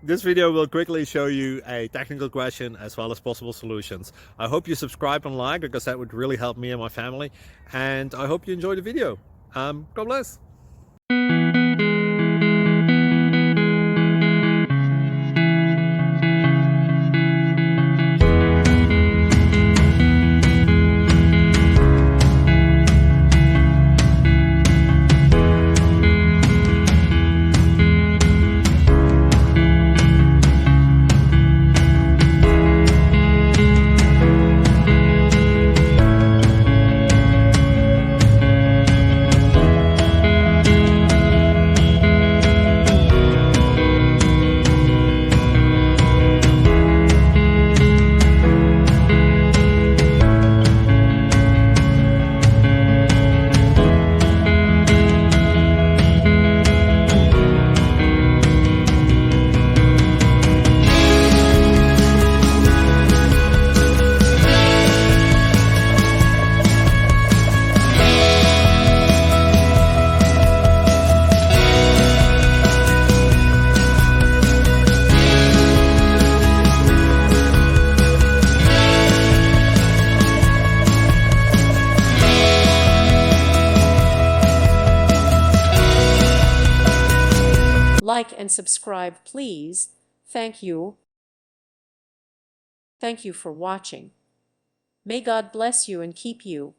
This video will quickly show you a technical question as well as possible solutions. I hope you subscribe and like because that would really help me and my family. And I hope you enjoy the video. God bless. Like and subscribe, please. Thank you. Thank you for watching. May God bless you and keep you.